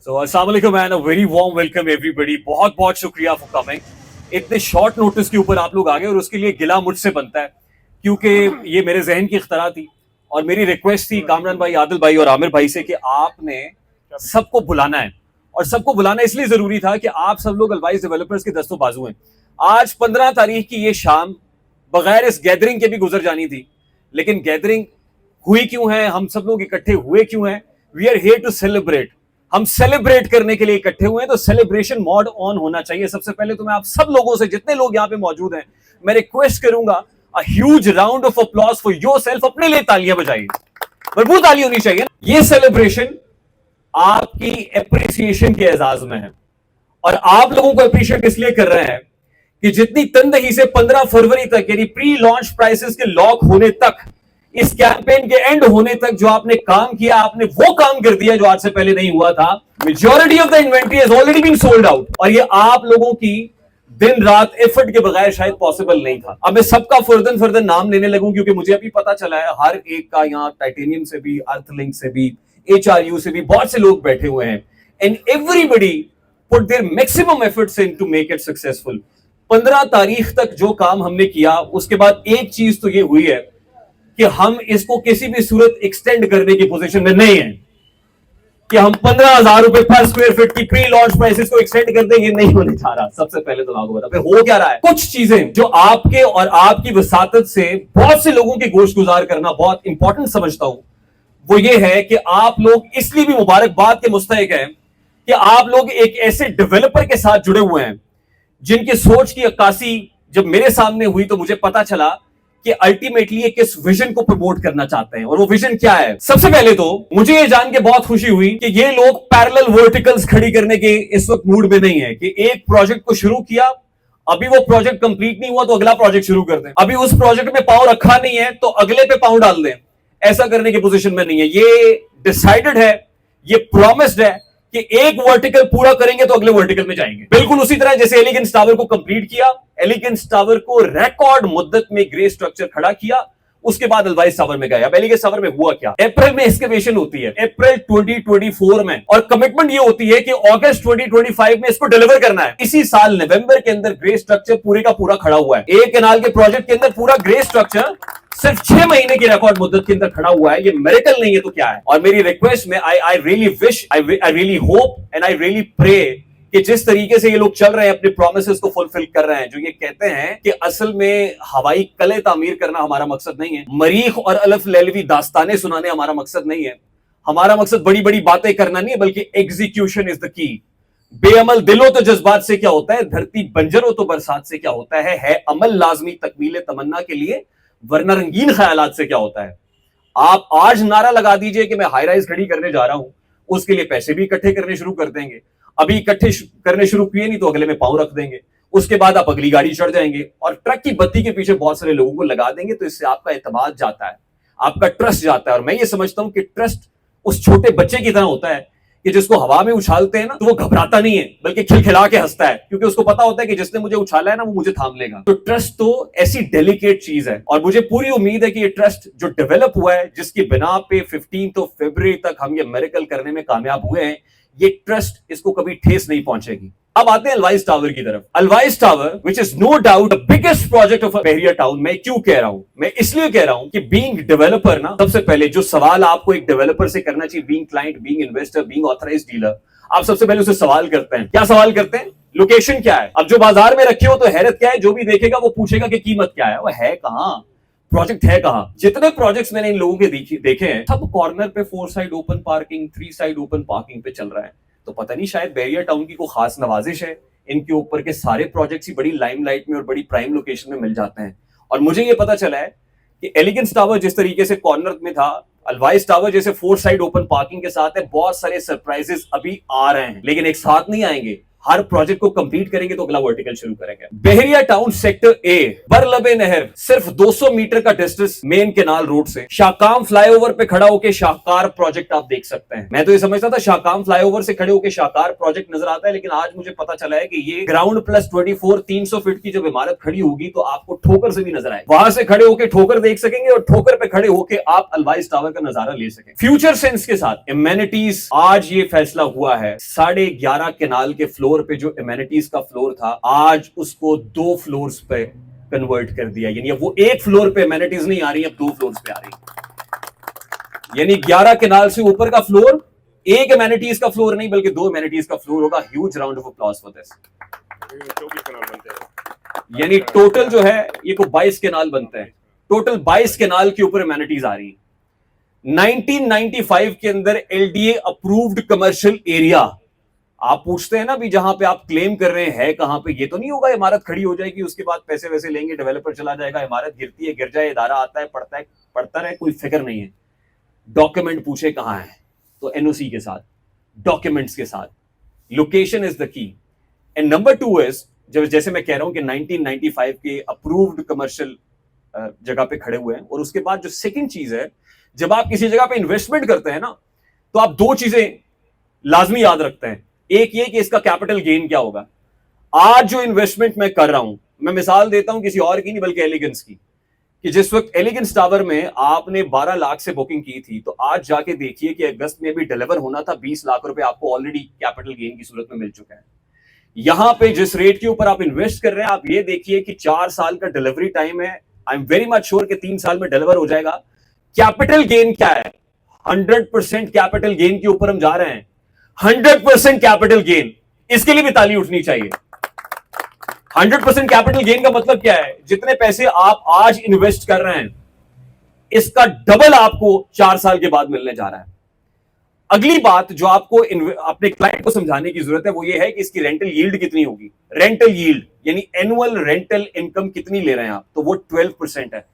So, अस्सलाम वालेकुम and a very warm welcome everybody. बहुत बहुत शुक्रिया फॉर कमिंग। इतने शॉर्ट नोटिस के ऊपर आप लोग आ गए और उसके लिए गिला मुझसे बनता है, क्योंकि ये मेरे जहन की इख्तरा थी और मेरी रिक्वेस्ट थी कामरान भाई, आदिल भाई और आमिर भाई से कि आपने सबको बुलाना है। और सबको बुलाना इसलिए जरूरी था कि आप सब लोग अलवाइज डेवलपर्स के दस्तों बाजू हैं। आज 15 तारीख की ये शाम बगैर इस गैदरिंग के भी गुजर जानी थी, लेकिन गैदरिंग हुई क्यों है, हम सब लोग इकट्ठे हुए क्यों हैं? We are here to celebrate. हम सेलिब्रेट करने के लिए इकट्ठे हुए हैं, तो सेलिब्रेशन मोड ऑन होना चाहिए। सबसे पहले तो मैं आप सब लोगों से, जितने लोग यहाँ पे मौजूद हैं, मैं रिक्वेस्ट करूंगा a huge round of applause for yourself. अपने लिए तालियां बजाइए, भरपूर ताली होनी चाहिए। ये सेलिब्रेशन आपकी एप्रिसिएशन के एजाज में है और आप लोगों को अप्रिशिएट इसलिए कर रहे हैं कि जितनी तनदही से 15 फरवरी तक यानी प्री लॉन्च प्राइसेस के लॉक होने तक, इस कैंपेन के एंड होने तक जो आपने काम किया, आपने वो काम कर दिया जो आज से पहले नहीं हुआ था। Majority of the inventory has already been sold out और ये आप लोगों की दिन रात एफर्ट के बगैर शायद पॉसिबल नहीं था। अब मैं सबका फर्दन नाम लेने लगूं, क्योंकि मुझे अभी पता चला है हर एक का, यहाँ टाइटेनियम से भी, अर्थलिंक से भी, HRU से भी बहुत से लोग बैठे हुए हैं and everybody put their maximum efforts in to make it successful. 15 तारीख तक जो काम हमने किया, उसके बाद एक चीज तो ये हुई है कि हम इसको किसी भी सूरत एक्सटेंड करने की पोजीशन में नहीं है कि हम 15,000 रुपए पर स्क्वायर फीट की प्री लॉन्च प्राइसेस को एक्सटेंड कर देंगे। नहीं होने जा रहा। सबसे पहले तो आपको बता, फिर हो क्या रहा है। कुछ चीजें जो आपके और आपकी वसातत से बहुत से लोगों की गोश्त गुजार करना बहुत इंपॉर्टेंट समझता हूं, वो ये है कि आप लोग इसलिए भी मुबारकबाद के मुस्तहिक हैं कि आप लोग एक ऐसे डेवलपर के साथ जुड़े हुए हैं जिनकी सोच की अक्कासी जब मेरे सामने हुई तो मुझे पता चला कि अल्टीमेटली ये किस विजन को प्रमोट करना चाहते हैं और वो विजन क्या है। सबसे पहले तो मुझे ये जान के बहुत खुशी हुई कि ये लोग पैरेलल वर्टिकल्स खड़ी करने के इस वक्त मूड में नहीं है कि एक प्रोजेक्ट को शुरू किया, अभी वो प्रोजेक्ट कंप्लीट नहीं हुआ तो अगला प्रोजेक्ट शुरू कर दें, अभी उस प्रोजेक्ट में पांव रखा नहीं है तो अगले पे पांव डाल दें। ऐसा करने की पोजीशन में नहीं है। ये डिसाइडेड है, ये प्रॉमिस्ड है कि एक वर्टिकल पूरा करेंगे तो अगले वर्टिकल में जाएंगे। बिल्कुल उसी तरह जैसे एलिगेंस टावर को कंप्लीट किया, एलिगेंस टावर को रिकॉर्ड मुद्दत में ग्रे स्ट्रक्चर खड़ा किया, उसके बाद अल्वाइस टावर में गए। अब एलिगेंस टावर में हुआ क्या? अप्रैल में एक्सकवेशन होती है, अप्रैल 2024 में, और कमिटमेंट ये होती है कि अगस्त 2025 में इसको डिलीवर करना है। इसी साल नवंबर के अंदर ग्रे स्ट्रक्चर पूरे का पूरा खड़ा हुआ है। एक कैनाल के प्रोजेक्ट के अंदर पूरा ग्रे स्ट्रक्चर सिर्फ 6 महीने की रिकॉर्ड मुद्दत के अंदर खड़ा हुआ है। ये मेरिकल नहीं है तो क्या है? और मेरी रिक्वेस्ट में I really wish, I really hope and I really pray कि जिस तरीके से ये लोग चल रहे हैं, अपने प्रोमिसेस को फुलफिल कर रहे हैं, जो ये कहते हैं कि असल में हवाई कले तामीर करना हमारा मकसद नहीं है, मरीख और अलफ लैलवी दास्तानें सुनाने हमारा मकसद नहीं है, हमारा मकसद बड़ी बड़ी बातें करना नहीं है, बल्कि एग्जीक्यूशन इज द की। बेअमल दिल हो तो जज्बात से क्या होता है, धरती बंजर हो तो बरसात से क्या होता है अमल लाजमी तकमील तमन्ना के लिए, वरना रंगीन ख्यालात से क्या होता है। आप आज नारा लगा दीजिए कि मैं हाई राइज खड़ी करने जा रहा हूं, उसके लिए पैसे भी इकट्ठे करने शुरू कर देंगे, अभी इकट्ठे करने शुरू किए नहीं तो अगले में पांव रख देंगे, उसके बाद आप अगली गाड़ी चढ़ जाएंगे और ट्रक की बत्ती के पीछे बहुत सारे लोगों को लगा देंगे। तो इससे आपका एतमाद जाता है, आपका ट्रस्ट जाता है। और मैं ये समझता हूं कि ट्रस्ट उस छोटे बच्चे की तरह होता है कि जिसको हवा में उछालते हैं ना, तो वो घबराता नहीं है बल्कि खिलखिला के हंसता है, क्योंकि उसको पता होता है कि जिसने मुझे उछाला है ना, वो मुझे थाम लेगा। तो ट्रस्ट तो ऐसी डेलिकेट चीज है और मुझे पूरी उम्मीद है कि ये ट्रस्ट जो डेवलप हुआ है, जिसकी बिना पे 15 फरवरी तक हम ये मेरिकल करने में कामयाब हुए हैं, ये ट्रस्ट इसको कभी ठेस नहीं पहुंचेगी। अब आते हैं अलवाइस टावर की तरफ। अलवाइस tower which is no doubt the biggest project of Bahria Town. मैं क्यों कह रहा हूं? मैं इसलिए कह रहा हूं कि बीइंग डेवलपर ना, सबसे पहले जो सवाल आपको एक डेवलपर से करना चाहिए, being client, being investor, being authorised dealer, आप सबसे पहले उसे सवाल करते हैं। क्या सवाल करते हैं? लोकेशन क्या है। अब जो बाजार में रखे हो तो हैरत क्या है, जो भी देखेगा वो पूछेगा कि कीमत क्या है, वो है कहां, प्रोजेक्ट है कहां। जितने प्रोजेक्ट्स मैंने इन लोगों के देखे हैं, सब कॉर्नर पे 4 side open parking, 3 side open parking पे चल रहा है। तो पता नहीं, शायद बहरिया टाउन की कोई खास नवाजिश है, इनके ऊपर के सारे प्रोजेक्ट्स ही बड़ी लाइमलाइट में और बड़ी प्राइम लोकेशन में मिल जाते हैं। और मुझे ये पता चला है कि एलिगेंस टावर जिस तरीके से कॉर्नर में था, अलवाइस टावर जैसे 4 साइड ओपन पार्किंग के साथ है, बहुत सारे सरप्राइजेस अभी आ रहे हैं, लेकिन एक साथ नहीं आएंगे। हर प्रोजेक्ट को कंप्लीट करेंगे तो अगला वर्टिकल शुरू करेंगे। बहरिया टाउन सेक्टर ए, बरलबे नहर, सिर्फ 200 मीटर का डिस्टेंस मेन केनाल रोड से। शाकाम फ्लाईओवर पे खड़ा होकर शाहकार प्रोजेक्ट आप देख सकते हैं। मैं तो ये समझता था शाकाम फ्लाईओवर से खड़े होकर शाहकार प्रोजेक्ट नजर आता है, लेकिन आज मुझे पता चला है कि ये ग्राउंड प्लस 24 300 फीट की जब इमारत खड़ी होगी तो आपको ठोकर से भी नजर आए। वहां से खड़े होकर ठोकर देख सकेंगे और ठोकर पे खड़े होकर आप अलवाइस टावर का नजारा ले सकें। फ्यूचर सेंस के साथ इम्यूनिटीज, आज ये फैसला हुआ है 11.5 केनाल के फ्लोर पे जो इम्यूनिटीज का फ्लोर था, आज उसको 2 फ्लोर्स पे कन्वर्ट कर दिया। यानी अब वो 1 फ्लोर पे इम्यूनिटीज नहीं आ रही, अब 2 फ्लोर्स पे आ रही। यानी 11 केनाल से ऊपर का फ्लोर एक इम्यूनिटीज का फ्लोर नहीं बल्कि 2 इम्यूनिटीज का फ्लोर होगा। Huge round of applause for this. 24 canal बनते हैं। यानी टोटल जो है ये को 22 केनाल बनते हैं। टोटल 22 केनाल के ऊपर इम्यूनिटीज आ रही है। 1995 के अंदर एलडीए अप्रूव्ड कमर्शियल एरिया। आप पूछते हैं ना भी जहां पे आप क्लेम कर रहे हैं कहां पे, ये तो नहीं होगा इमारत खड़ी हो जाएगी उसके बाद पैसे वैसे लेंगे, डेवलपर चला जाएगा, इमारत गिरती है गिर जाए, इदारा आता है पढ़ता रहे, कोई फिक्र नहीं है। डॉक्यूमेंट पूछे कहां है तो एनओसी के साथ, डॉक्यूमेंट्स के साथ, location is the key. And number 2 is, जब जैसे मैं कह रहा हूं कि 1995 के अप्रूव्ड कमर्शियल जगह पे खड़े हुए हैं। और उसके बाद जो सेकंड चीज है, जब आप किसी जगह पे इन्वेस्टमेंट करते हैं ना तो आप 2 चीजें लाजमी याद रखते हैं। एक ये कि इसका कैपिटल गेन क्या होगा। आज जो इन्वेस्टमेंट मैं कर रहा हूं, मैं मिसाल देता हूं किसी और की नहीं बल्कि एलिगेंस की, कि जिस वक्त एलिगेंस टावर में आपने 12 लाख से बुकिंग की थी तो आज जाके देखिए कि अगस्त में भी डिलीवर होना था 20 लाख रुपए आपको ऑलरेडी कैपिटल गेन की सूरत में मिल चुका है। यहां पे जिस रेट के ऊपर आप इन्वेस्ट कर रहे हैं, आप ये देखिए कि 4 साल का डिलीवरी टाइम है। I am very much sure कि 3 साल में डिलीवर हो जाएगा। कैपिटल गेन क्या है? 100% कैपिटल गेन के ऊपर हम जा रहे हैं। 100% कैपिटल गेन, इसके लिए भी ताली उठनी चाहिए। 100% कैपिटल गेन का मतलब क्या है? जितने पैसे आप आज इन्वेस्ट कर रहे हैं इसका डबल आपको 4 साल के बाद मिलने जा रहा है। अगली बात जो आपको अपने क्लाइंट को समझाने की जरूरत है वो ये है कि इसकी रेंटल यील्ड कितनी होगी। रेंटल यील्ड यानी एनुअल रेंटल इनकम कितनी ले रहे हैं आप, तो वो 12% है।